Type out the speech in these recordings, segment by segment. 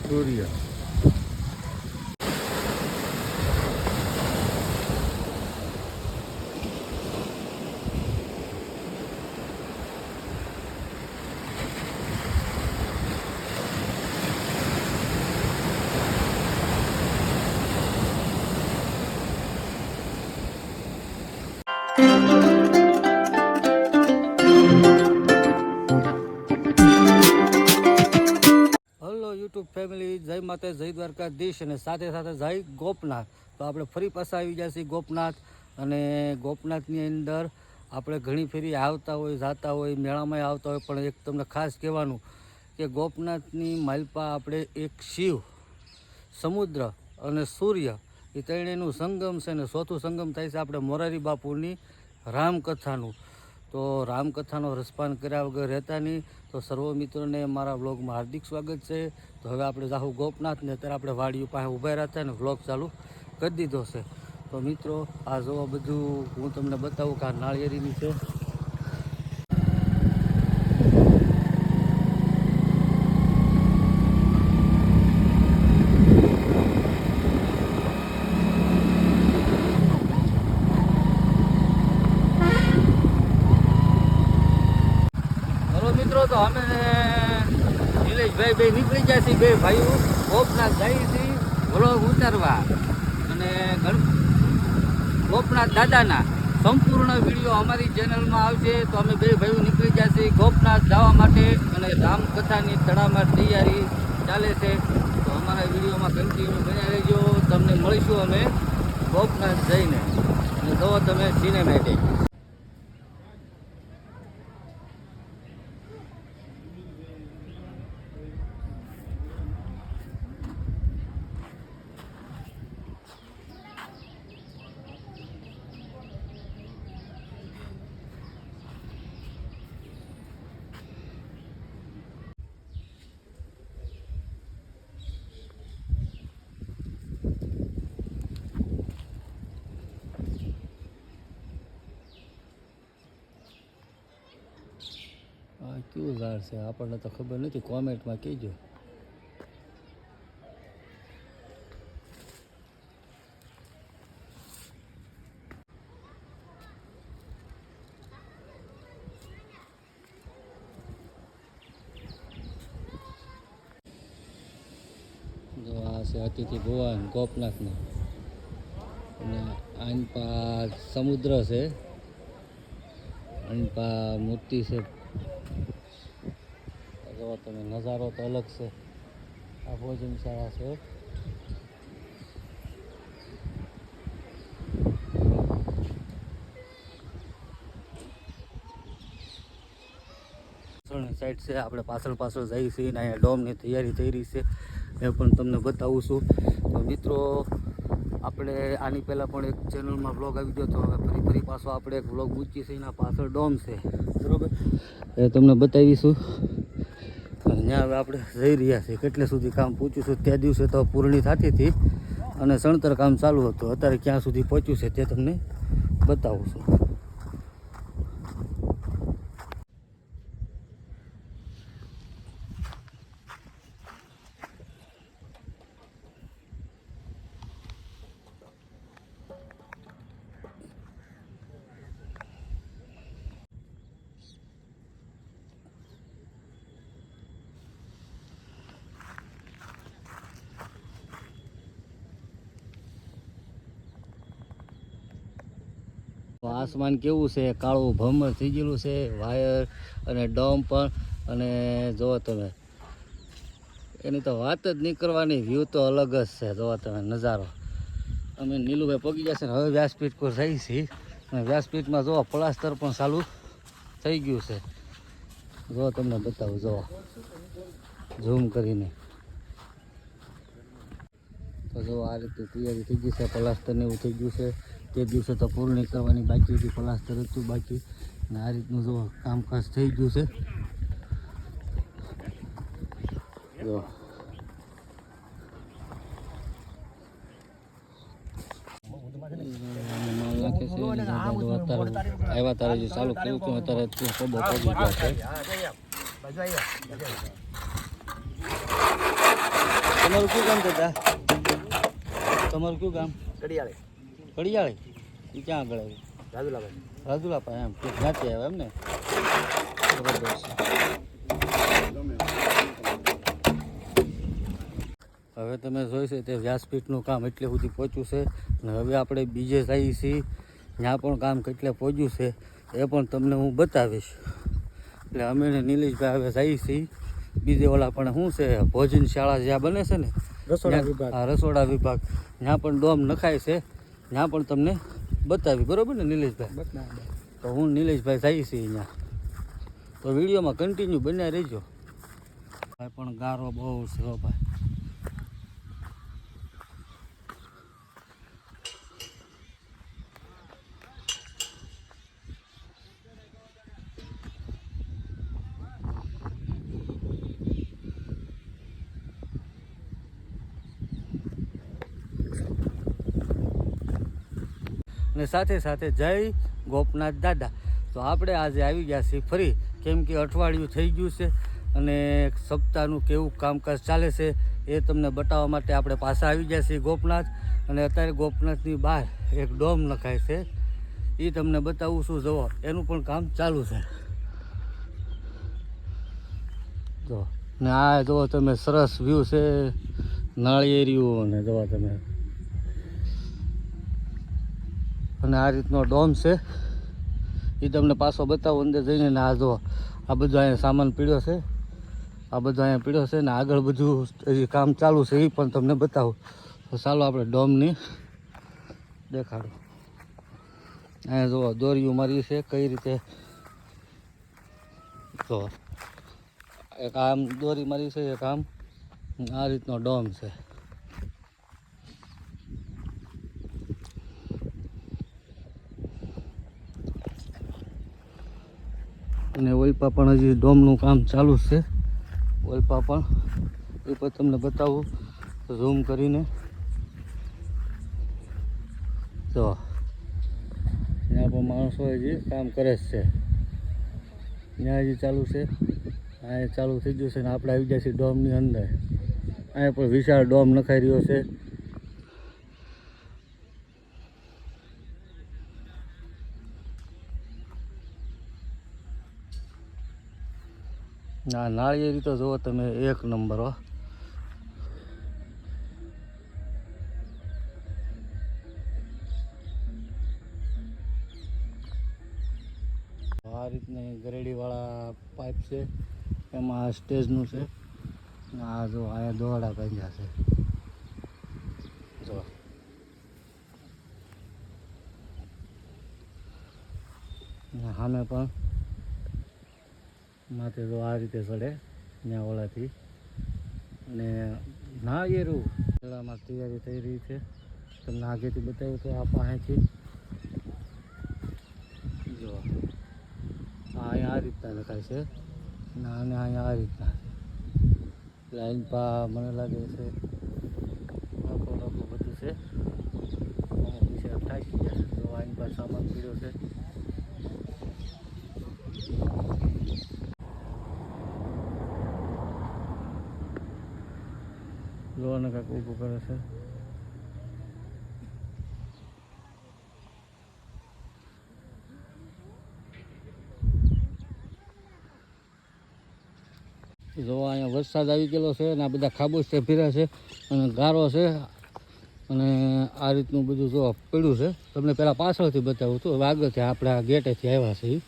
સૂર્ય. YouTube family, જય માતા, જય દ્વારકાધીશ અને સાથે સાથે જય ગોપનાથ. તો આપણે ફરી પાછા આવી ગયા છીએ ગોપનાથ. અને ગોપનાથની અંદર આપણે ઘણી ફેરી આવતા હોય, જાતા હોય, મેળામાં આવતા હોય, પણ એક તમને ખાસ કહેવાનું કે ગોપનાથની માલપા આપણે એક શિવ, સમુદ્ર અને સૂર્ય એ ત્રણેયનું સંગમ છે. ને ચોથું સંગમ થાય છે આપણે મોરારી બાપુની રામકથાનું. તો રામકથાનો રસપાન કર્યા વગર રહેતા નહીં. તો સર્વ મિત્રોને મારા વ્લોગમાં હાર્દિક સ્વાગત છે. તો હવે આપણે જાહું ગોપનાથ ને અત્યારે આપણે વાડીઓ પાસે ઊભા રહ્યા ને વ્લોગ ચાલુ કરી દીધો છે. તો મિત્રો આ જોવા બધું હું તમને બતાવું કે આ નાળિયેરીની છે. તો અમે નિલેશભાઈ બે નીકળી ગયા છીએ, બે ભાઈઓ ગોપનાથ જઈએ છીએ વ્લોગ ઉતારવા. અને ગોપનાથ દાદાના સંપૂર્ણ વિડીયો અમારી ચેનલમાં આવશે. તો અમે બે ભાઈઓ નીકળી ગયા છીએ ગોપનાથ જવા માટે. અને રામકથાની તડામાર તૈયારી ચાલે છે. તો અમારા વિડીયોમાં કન્ટિન્યુ બન્યા રહેજો. તમને મળીશું અમે ગોપનાથ જઈને. અને જો તમે સિનેમેટિક. કેવું ઝાડ છે આપણને તો ખબર નથી, કોમેન્ટમાં કહેજો. જો આ છે અતિથિ ભુવન ગોપનાથના. અને આની પા સમુદ્ર છે, આની પા મૂર્તિ છે. જો તમે નજારો તો અલગ છે. આ ભોજનશાળા છે. સાઈડ છે આપણે પાછળ જઈએ છીએ ને અહીંયા ડોમની તૈયારી થઈ રહી છે એ પણ તમને બતાવું છું. તો મિત્રો આપણે આની પહેલાં પણ એક ચેનલમાં બ્લોગ આવી ગયો તો હવે ફરી પાછો આપણે એક બ્લોગ મૂકીએ છીએ. એના પાછળ ડોમ છે, બરાબર, એ તમને બતાવીશું. ત્યાં હવે આપણે જઈ રહ્યા છીએ. કેટલે સુધી કામ પહોંચ્યું તે દિવસે તો પૂર્ણી થતી હતી અને સણતર કામ ચાલુ હતું. અત્યારે ક્યાં સુધી પહોંચ્યું છે તે તમને બતાવું છું. આસમાન કેવું છે, કાળું ભમર થઈ ગયેલું છે, વાયર અને ડોમ પણ. અને જુઓ તમે, એની તો વાત જ નહીં કરવાની. વ્યૂ તો અલગ જ છે. જુઓ તમે નજારો. અમે નીલુભાઈ પગી ગયા છે ને હવે વ્યાસપીઠ પર જઈએ છીએ. અને વ્યાસપીઠમાં જુઓ પ્લાસ્ટર પણ ચાલુ થઈ ગયું છે. જુઓ તમને બતાવું, જુઓ ઝૂમ કરીને. તો જો આ રીતે તૈયારી થઈ ગઈ છે. પ્લાસ્ટરને એવું થઈ ગયું છે. તે દિવસે તો પૂર્ણ કરવાની બાકી હતી, પ્લાસ્ટર હતું બાકી. અને આ રીતનું જો કામકાજ થઈ ગયું છે. જો નાખે છે. આવ્યા તારે જે ચાલુ કર્યું હતું અત્યારે ખબર પડી ગયા છે. તમારું કયું ગામ દાદા? તમારું કયું ગામ? કડિયાળી. કડિયાળી? એ ક્યાં આગળ આવ્યું? રાજુલાભાઈ. રાજુલાપા એમ જ્ઞાતિ આવે એમ ને? બરાબર છે. હવે તમે જોઈ છે તે વ્યાસપીઠનું કામ એટલે સુધી પહોંચ્યું છે અને હવે આપણે બીજે જઈએ છીએ ત્યાં પણ કામ કેટલે પહોંચ્યું છે એ પણ તમને હું બતાવીશ. એટલે અમે ને નિલેશભાઈ હવે જઈએ છીએ બીજે ઓલા પણ શું છે ભોજનશાળા જ્યાં બને છે ને રસોડા વિભાગ. હા રસોડા વિભાગ ત્યાં પણ ડોમ નખાય છે ત્યાં પણ તમને બતાવી. બરાબર ને નિલેશભાઈ? તો હું નિલેશભાઈ જઈએ છીએ અહીંયા. તો વિડીયોમાં કન્ટિન્યુ બન્યા રહેજો. ભાઈ પણ ગારો બહુ છે હો ભાઈ. અને સાથે સાથે જય ગોપનાથ દાદા. તો આપણે આજે આવી ગયા છીએ ફરી, કેમ કે અઠવાડિયું થઈ ગયું છે અને સપ્તાહનું કેવું કામકાજ ચાલે છે એ તમને બતાવવા માટે આપણે પાછા આવી ગયા છીએ ગોપનાથ. અને અત્યારે ગોપનાથની બહાર એક ડોમ નખાય છે એ તમને બતાવું છું. જુઓ એનું પણ કામ ચાલુ છે. જો ને આ જુઓ તમે સરસ વ્યૂ છે નાળિયેરિયું અને જુઓ તમે. અને આ રીતનો ડોમ છે એ તમને પાછો બતાવું અંદર જઈને. ને આ જો આ બધું અહીંયા સામાન પીડ્યો છે, આ બધું અહીંયા પીડ્યો છે ને આગળ બધું હજી કામ ચાલુ છે એ પણ તમને બતાવું. તો ચાલો આપણે ડોમની દેખાડો. અહીંયા જુઓ દોરીયું મારી છે કઈ રીતે. જો એક આમ દોરી મારી છે, એક આમ. આ રીતનો ડોમ છે. અને ઓલપા પણ હજી ડોમનું કામ ચાલુ છે. ઓલપા પણ એ પણ તમને બતાવું ઝૂમ કરીને. જો ત્યાં પણ માણસો હજી કામ કરે જ છે. ત્યાં હજી ચાલુ છે, અહીંયા ચાલુ થઈ ગયું છે ને આપણે આવી ગયા છીએ ડોમની અંદર. અહીંયા પણ વિશાળ ડોમ નખાઈ રહ્યો છે. ના નાળિયેરી તો જુઓ તમે એક નંબર હો. આ રીતની ગરેડીવાળા પાઇપ છે, એમાં સ્ટેજનું છે. આ જો અહીંયા દોરડા બાંધ્યા છે. જો સામે પણ માથે તો આ રીતે ચડે ત્યાં ઓલાથી. અને નાળિયેરું પેલામાં તૈયારી થઈ રહી છે. તમને આગેથી બતાવ્યું તો આ પાસેથી જો અહીંયા આ રીતના લખાય છે અને આને અહીંયા આ રીતના લાઈન પા મને લાગે છે બધું છે. અમુક વિશે થાકી ગયા છે. તો આઈન પર સામાન પીડ્યો છે. લોને કાંઈક ઊભું કરે છે. જો અહીંયા વરસાદ આવી ગયેલો છે અને આ બધા ખાબોચ ભીરા છે અને ગારો છે અને આ રીતનું બધું જો પડ્યું છે. તમને પહેલાં પાછળથી બતાવું હતું, હવે આગળથી આપણે આ ગેટેથી આવ્યા છીએ.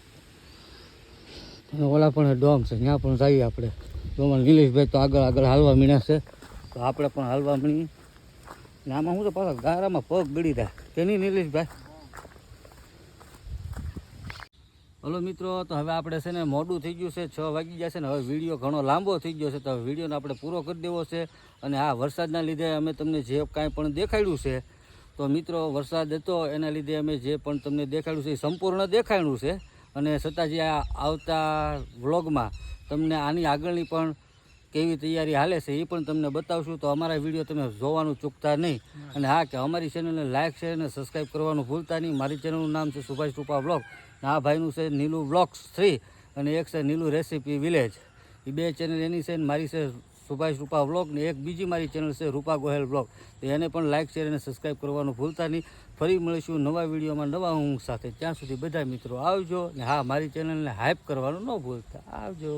અને ઓલા પણ ડોમ છે ત્યાં પણ જઈએ આપણે. ડોમમાં નિલેશભાઈ તો આગળ આગળ હાલવા મીણ્યા છે, તો આપણે પણ હાલવા મળી. ને આમાં શું છે પાછા ગારામાં પગ ગળી જાય કે નહીં નિલેશભાઈ? હલો મિત્રો, તો હવે આપણે છે ને મોડું થઈ ગયું છે, 6 વાગી ગયા છે ને હવે વિડીયો ઘણો લાંબો થઈ ગયો છે. તો હવે વિડીયોને આપણે પૂરો કરી દેવો છે. અને આ વરસાદના લીધે અમે તમને જે કાંઈ પણ દેખાડ્યું છે, તો મિત્રો વરસાદ હતો એના લીધે અમે જે પણ તમને દેખાડ્યું છે એ સંપૂર્ણ દેખાડ્યું છે. અને છતાં જે આ આવતા વ્લોગમાં તમને આની આગળની પણ કેવી તૈયારી હાલે છે એ પણ તમને બતાવશું. તો અમારા વિડીયો તમે જોવાનું ચૂકતા નહીં. અને હા કે અમારી ચેનલને લાઇક શેર અને સબસ્ક્રાઈબ કરવાનું ભૂલતા નહીં. મારી ચેનલનું નામ છે સુભાષ ટુપા વ્લોગ. આ ભાઈનું છે નીલુ વ્લોગ્સ 3 અને એક છે નીલુ રેસીપી વિલેજ. એ બે ચેનલ એની છે ને મારી છે સુભાષ રૂપા વ્લોગ ને એક બીજી મારી ચેનલ છે રૂપા ગોહેલ વ્લોગ, તો એને પણ લાઇક શેર અને સબસ્ક્રાઈબ કરવાનું ભૂલતા નહીં. ફરી મળીશું નવા વિડીયોમાં નવા ઊંઘ સાથે. ત્યાં સુધી બધા મિત્રો આવજો ને હા, મારી ચેનલને હાઇપ કરવાનું ન ભૂલતા. આવજો.